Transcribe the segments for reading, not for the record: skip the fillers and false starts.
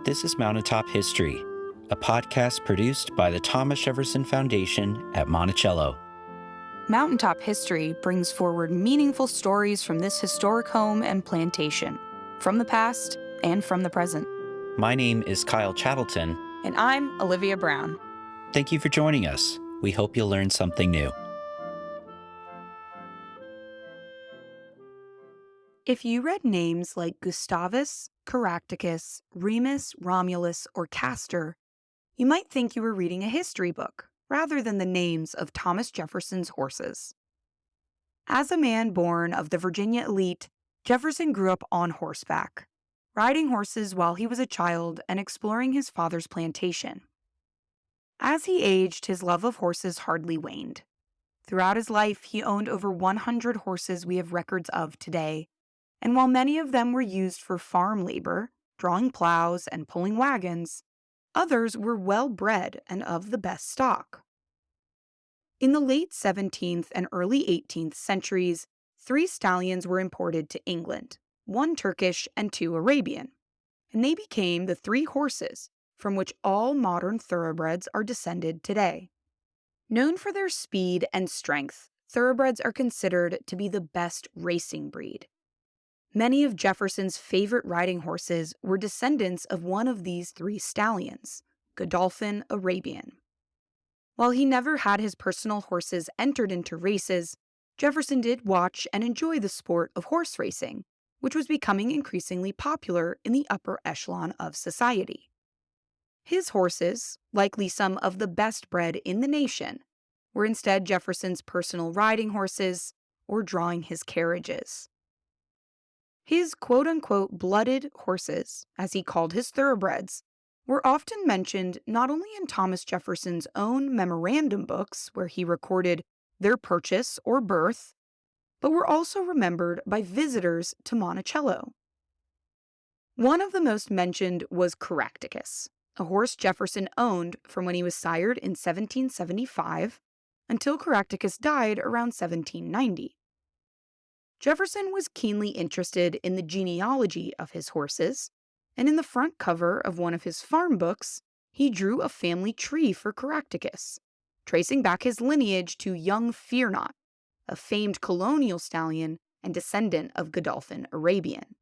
This is Mountaintop History, a podcast produced by the Thomas Jefferson Foundation at Monticello. Mountaintop History brings forward meaningful stories from this historic home and plantation, from the past and from the present. My name is Kyle Chattelton. And I'm Olivia Brown. Thank you for joining us. We hope you'll learn something new. If you read names like Gustavus, Caractacus, Remus, Romulus, or Castor, you might think you were reading a history book rather than the names of Thomas Jefferson's horses. As a man born of the Virginia elite, Jefferson grew up on horseback, riding horses while he was a child and exploring his father's plantation. As he aged, his love of horses hardly waned. Throughout his life, he owned over 100 horses we have records of today, and while many of them were used for farm labor, drawing plows and pulling wagons, others were well-bred and of the best stock. In the late 17th and early 18th centuries, 3 stallions were imported to England, 1 Turkish and 2 Arabian, and they became the 3 horses from which all modern thoroughbreds are descended today. Known for their speed and strength, thoroughbreds are considered to be the best racing breed. Many of Jefferson's favorite riding horses were descendants of one of these 3 stallions, Godolphin Arabian. While he never had his personal horses entered into races, Jefferson did watch and enjoy the sport of horse racing, which was becoming increasingly popular in the upper echelon of society. His horses, likely some of the best bred in the nation, were instead Jefferson's personal riding horses or drawing his carriages. His quote-unquote blooded horses, as he called his thoroughbreds, were often mentioned not only in Thomas Jefferson's own memorandum books, where he recorded their purchase or birth, but were also remembered by visitors to Monticello. One of the most mentioned was Caractacus, a horse Jefferson owned from when he was sired in 1775 until Caractacus died around 1790. Jefferson was keenly interested in the genealogy of his horses, and in the front cover of one of his farm books, he drew a family tree for Caractacus, tracing back his lineage to young Fearnought, a famed colonial stallion and descendant of Godolphin Arabian.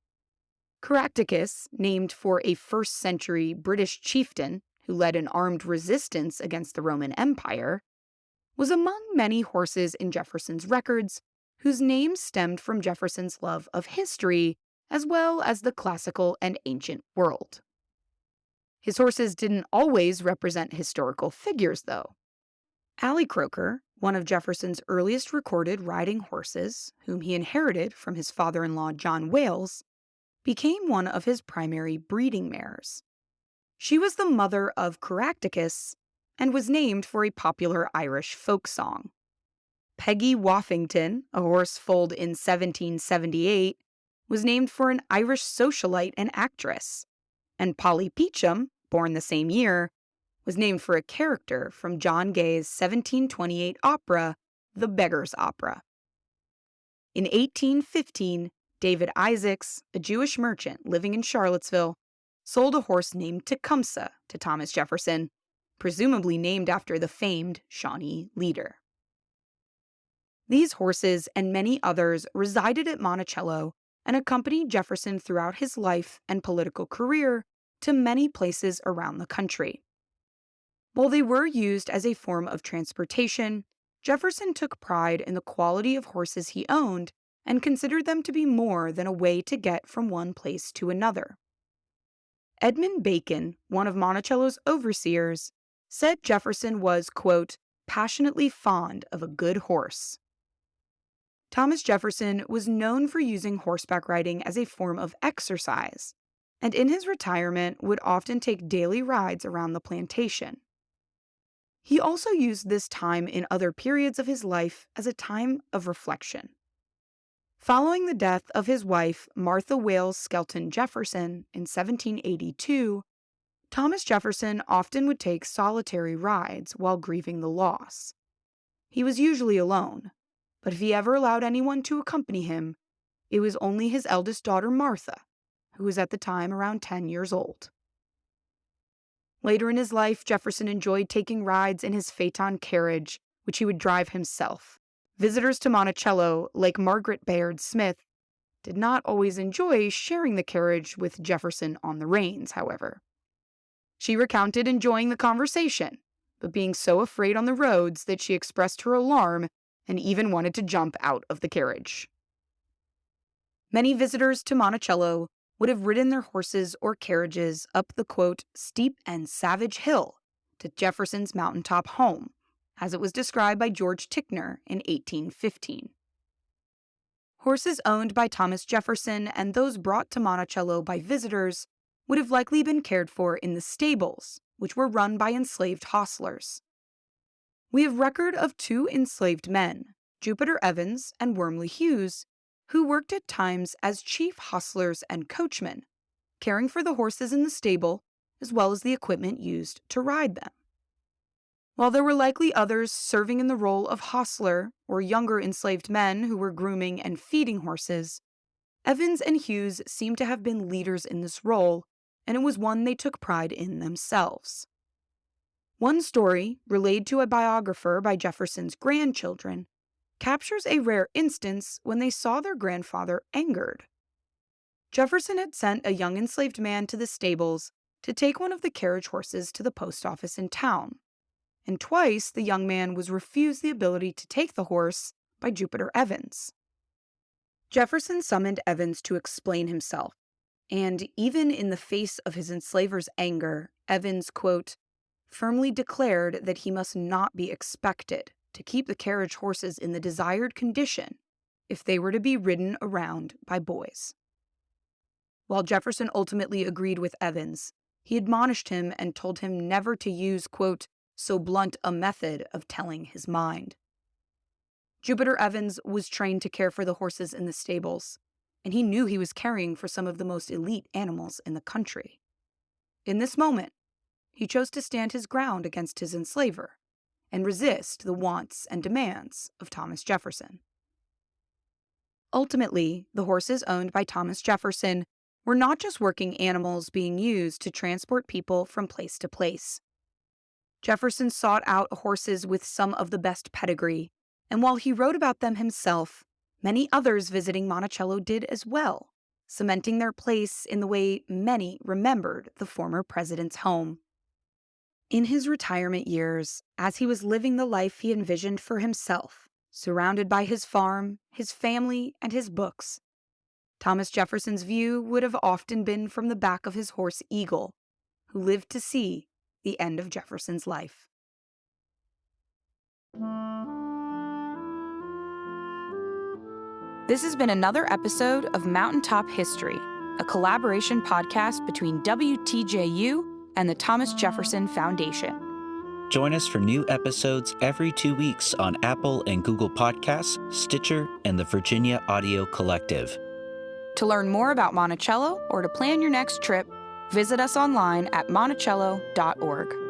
Caractacus, named for a first-century British chieftain who led an armed resistance against the Roman Empire, was among many horses in Jefferson's records whose names stemmed from Jefferson's love of history as well as the classical and ancient world. His horses didn't always represent historical figures, though. Ally Croker, one of Jefferson's earliest recorded riding horses, whom he inherited from his father-in-law John Wales, became one of his primary breeding mares. She was the mother of Caractacus and was named for a popular Irish folk song. Peggy Woffington, a horse foaled in 1778, was named for an Irish socialite and actress, and Polly Peachum, born the same year, was named for a character from John Gay's 1728 opera, The Beggar's Opera. In 1815, David Isaacs, a Jewish merchant living in Charlottesville, sold a horse named Tecumseh to Thomas Jefferson, presumably named after the famed Shawnee leader. These horses and many others resided at Monticello and accompanied Jefferson throughout his life and political career to many places around the country. While they were used as a form of transportation, Jefferson took pride in the quality of horses he owned and considered them to be more than a way to get from one place to another. Edmund Bacon, one of Monticello's overseers, said Jefferson was, quote, passionately fond of a good horse. Thomas Jefferson was known for using horseback riding as a form of exercise, and in his retirement would often take daily rides around the plantation. He also used this time in other periods of his life as a time of reflection. Following the death of his wife, Martha Wales Skelton Jefferson, in 1782, Thomas Jefferson often would take solitary rides while grieving the loss. He was usually alone, but if he ever allowed anyone to accompany him, it was only his eldest daughter Martha, who was at the time around 10 years old. Later in his life, Jefferson enjoyed taking rides in his phaeton carriage, which he would drive himself. Visitors to Monticello, like Margaret Bayard Smith, did not always enjoy sharing the carriage with Jefferson on the reins, however. She recounted enjoying the conversation, but being so afraid on the roads that she expressed her alarm and even wanted to jump out of the carriage. Many visitors to Monticello would have ridden their horses or carriages up the, quote, steep and savage hill to Jefferson's mountaintop home, as it was described by George Ticknor in 1815. Horses owned by Thomas Jefferson and those brought to Monticello by visitors would have likely been cared for in the stables, which were run by enslaved hostlers. We have record of 2 enslaved men, Jupiter Evans and Wormley Hughes, who worked at times as chief hostlers and coachmen, caring for the horses in the stable as well as the equipment used to ride them. While there were likely others serving in the role of hostler or younger enslaved men who were grooming and feeding horses, Evans and Hughes seem to have been leaders in this role, and it was one they took pride in themselves. One story, relayed to a biographer by Jefferson's grandchildren, captures a rare instance when they saw their grandfather angered. Jefferson had sent a young enslaved man to the stables to take one of the carriage horses to the post office in town, and twice the young man was refused the ability to take the horse by Jupiter Evans. Jefferson summoned Evans to explain himself, and even in the face of his enslaver's anger, Evans, quote, firmly declared that he must not be expected to keep the carriage horses in the desired condition if they were to be ridden around by boys. While Jefferson ultimately agreed with Evans, he admonished him and told him never to use, quote, so blunt a method of telling his mind. Jupiter Evans was trained to care for the horses in the stables, and he knew he was caring for some of the most elite animals in the country. In this moment, he chose to stand his ground against his enslaver and resist the wants and demands of Thomas Jefferson. Ultimately, the horses owned by Thomas Jefferson were not just working animals being used to transport people from place to place. Jefferson sought out horses with some of the best pedigree, and while he wrote about them himself, many others visiting Monticello did as well, cementing their place in the way many remembered the former president's home. In his retirement years, as he was living the life he envisioned for himself, surrounded by his farm, his family, and his books, Thomas Jefferson's view would have often been from the back of his horse Eagle, who lived to see the end of Jefferson's life. This has been another episode of Mountaintop History, a collaboration podcast between WTJU and the Thomas Jefferson Foundation. Join us for new episodes every 2 weeks on Apple and Google Podcasts, Stitcher, and the Virginia Audio Collective. To learn more about Monticello or to plan your next trip, visit us online at monticello.org.